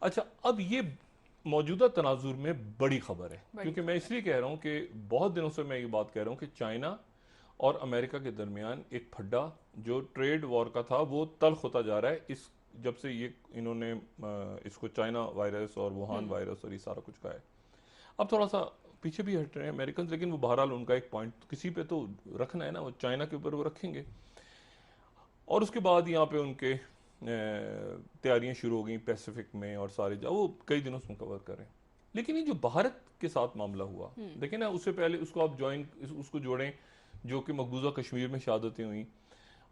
अच्छा, अब ये मौजूदा तनाजुर में बड़ी खबर है, बड़ी क्योंकि मैं खबर इसलिए कह रहा हूं कि बहुत दिनों से मैं ये बात कह रहा हूं कि चाइना और अमेरिका के दरमियान एक फड्डा जो ट्रेड वॉर का था वो तल्ख होता जा रहा है। इस जब से ये इन्होंने इसको चाइना वायरस और वुहान हम्म। वायरस और ये सारा कुछ कहा है। अब थोड़ा सा पीछे भी हट रहे हैं अमेरिकन, लेकिन वो बहरहाल उनका एक पॉइंट किसी पे तो रखना है ना, वो चाइना के ऊपर वो रखेंगे। और उसके बाद यहाँ पे उनके तैयारियां शुरू हो गई पैसिफिक में और सारे वो कई दिनों से कवर कर रहे हैं। लेकिन ये जो भारत के साथ मामला हुआ, हम्म। देखिए ना, उससे पहले उसको आप ज्वाइन उसको जोड़ें, जो कि मकबूजा कश्मीर में शहादतें हुई,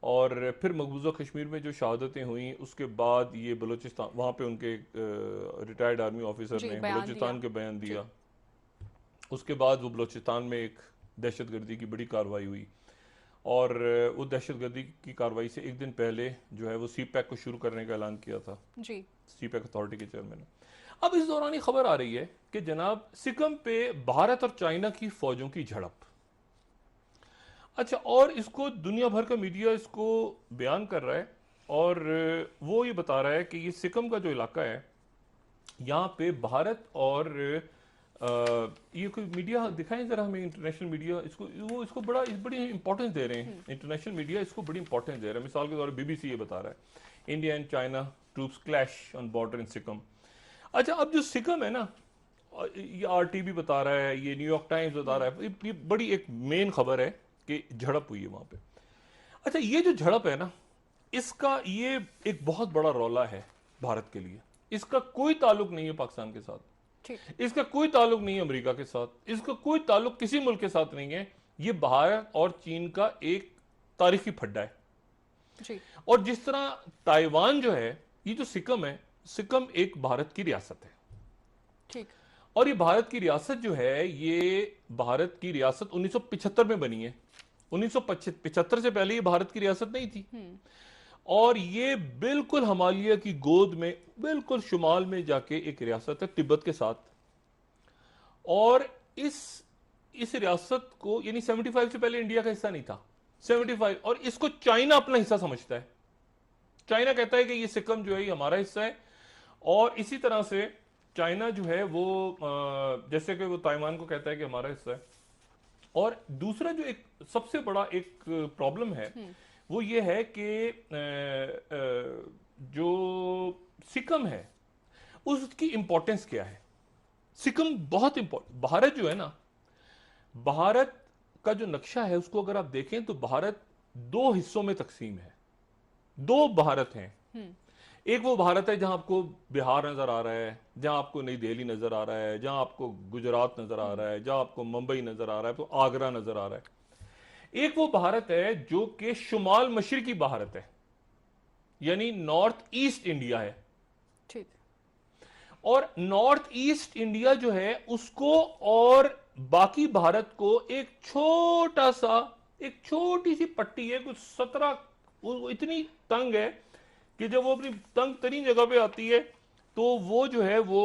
और फिर मकबूजा कश्मीर में जो शहादतें हुई उसके बाद ये बलूचिस्तान, वहाँ पे उनके रिटायर्ड आर्मी ऑफिसर जी, ने बयान बलूचिस्तान दिया। के बयान जी। दिया। उसके बाद वो बलूचिस्तान में एक दहशतगर्दी की बड़ी कार्रवाई हुई, और वो दहशतगर्दी की कार्रवाई से एक दिन पहले जो है वो सी पैक को शुरू करने का ऐलान किया था, जी। सी पैक अथॉरिटी के चेयरमैन ने। अब इस दौरान ये खबर आ रही है कि जनाब सिकम पे भारत और चाइना की फौजों की झड़प। अच्छा, और इसको दुनिया भर का मीडिया इसको बयान कर रहा है, और वो ये बता रहा है कि ये सिकम का जो इलाका है, यहाँ पे भारत और ये कोई मीडिया दिखाएं जरा हमें, इंटरनेशनल मीडिया इसको, वो इसको बड़ी इंपॉर्टेंस दे रहे हैं, इंटरनेशनल मीडिया इसको बड़ी इंपॉर्टेंस दे रहा है। मिसाल के तौर पर बीबीसी ये बता रहा है, India and China troops clash on border in Sikkim. अच्छा, अब जो सिकम है ना, ये आरटीबी बता रहा है, ये न्यूयॉर्क टाइम्स बता रहा है, ये बड़ी एक मेन खबर है कि झड़प हुई है वहां पे। अच्छा, ये जो झड़प है ना, इसका ये एक बहुत बड़ा रौला है भारत के लिए। इसका कोई ताल्लुक नहीं है पाकिस्तान के ठीक। साथ, इसका कोई ताल्लुक नहीं है अमेरिका के साथ, इसका कोई ताल्लुक किसी मुल्क के साथ नहीं है। ये भारत और चीन का एक तारीखी फड्डा है। जी। और जिस तरह ताइवान जो है, ये जो सिकम है, सिकम एक भारत की रियासत है। ठीक। और ये भारत की रियासत जो है, ये भारत की रियासत 1975 में बनी है। 1975 से पहले ये भारत की रियासत नहीं थी। हम्म। और ये बिल्कुल हिमालय की गोद में, बिल्कुल शुमाल में जाके एक रियासत है तिब्बत के साथ। और इस इस रियासत को, यानी 75 से पहले इंडिया का हिस्सा नहीं था। ठीक। 75, और इसको चाइना अपना हिस्सा समझता है। चाइना कहता है कि ये सिक्किम जो है ये हमारा हिस्सा है। और इसी तरह से चाइना जो है वो जैसे कि वो ताइवान को कहता है कि हमारा हिस्सा है। और दूसरा जो एक सबसे बड़ा एक प्रॉब्लम है, वो ये है कि जो सिक्किम है उसकी इंपॉर्टेंस क्या है। सिक्किम बहुत इंपॉर्टेंट, भारत जो है ना, भारत का जो नक्शा है उसको अगर आप देखें तो भारत दो हिस्सों में तकसीम है। दो भारत हैं। हम्म। एक वो भारत है जहां आपको बिहार नजर आ रहा है, जहां आपको नई दिल्ली नजर आ रहा है, जहां आपको गुजरात नजर आ रहा है, जहां आपको मुंबई नजर आ रहा है, तो आगरा नजर आ रहा है। एक वो भारत है जो कि शुमाल मशरकी भारत है, यानी नॉर्थ ईस्ट इंडिया है। ठीक। और नॉर्थ ईस्ट इंडिया जो है उसको और बाकी भारत को एक छोटा सा, एक छोटी सी पट्टी है, कुछ 17, वो इतनी तंग है कि जब वो अपनी तंग तरीन जगह पे आती है तो वो जो है वो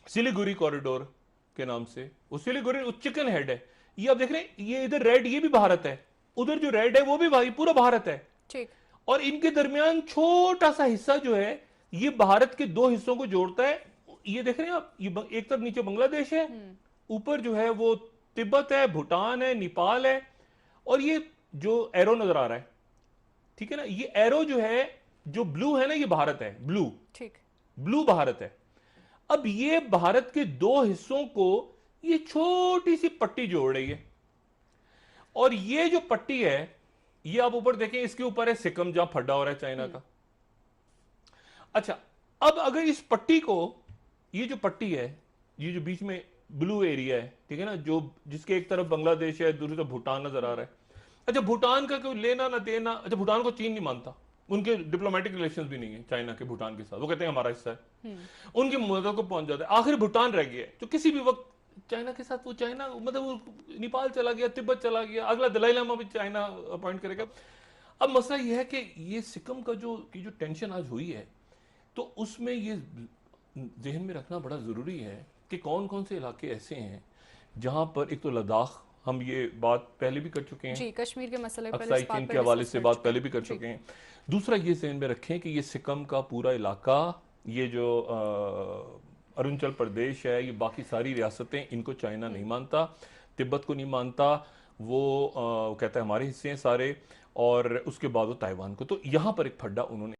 सिलीगुड़ी कॉरिडोर के नाम से, वो सिलीगुड़ी, वो चिकन हेड है। ये आप देख रहे हैं, ये इधर रेड, ये भी भारत है, उधर जो रेड है वो भी भाई पूरा भारत है। ठीक। और इनके दरमियान छोटा सा हिस्सा जो है, ये भारत के दो हिस्सों को जोड़ता है। ये देख रहे हैं आप, ये एक तरफ नीचे बांग्लादेश है, ऊपर जो है वो तिब्बत है, भूटान है, नेपाल है। और ये जो एरो नजर आ रहा है, ठीक है ना, ये एरो जो है, जो ब्लू है ना, ये भारत है, ब्लू, ठीक। ब्लू भारत है। अब ये भारत के दो हिस्सों को ये छोटी सी पट्टी जोड़ रही है। और ये जो पट्टी है, ये आप ऊपर देखें, इसके ऊपर है सिक्किम जहां फड्डा हो रहा है चाइना का। अच्छा, अब अगर इस पट्टी को, ये जो पट्टी है, ये जो बीच में ब्लू एरिया है, ठीक है ना, जो जिसके एक तरफ बांग्लादेश है, दूसरी तरफ भूटान नजर आ रहा है। अच्छा, भूटान का कोई लेना ना देना, अच्छा भूटान को चीन नहीं मानता, उनके डिप्लोमेटिक रिलेशंस भी नहीं है चाइना के भूटान के साथ, वो कहते हैं हमारा हिस्सा है। उनकी मदद को पहुंच जाता है, आखिर भूटान रह गया है जो किसी भी वक्त चाइना के साथ, वो चाइना मतलब वो नेपाल चला गया, तिब्बत चला गया, अगला दलाई लामा भी चाइना अपॉइंट करेगा। अब मसला यह है कि ये सिक्किम का जो की जो टेंशन आज हुई है, तो उसमें ये जहन में रखना बड़ा ज़रूरी है कि कौन कौन से इलाके ऐसे हैं जहां पर, एक तो लद्दाख, हम ये बात पहले भी कर चुके हैं, जी, कश्मीर के मसले पर, अक्साई इस चीन बात के पर हवाले डिस्कस से कर बात चुके पहले हैं। भी कर जी। चुके हैं। दूसरा ये जहन में रखें कि ये सिक्किम का पूरा इलाका ये जो अरुणाचल प्रदेश है, ये बाकी सारी रियासतें, इनको चाइना नहीं मानता, तिब्बत को नहीं मानता, वो कहता है हमारे हिस्से हैं सारे, और उसके बाद वो ताइवान को। तो यहां पर एक फड्डा उन्होंने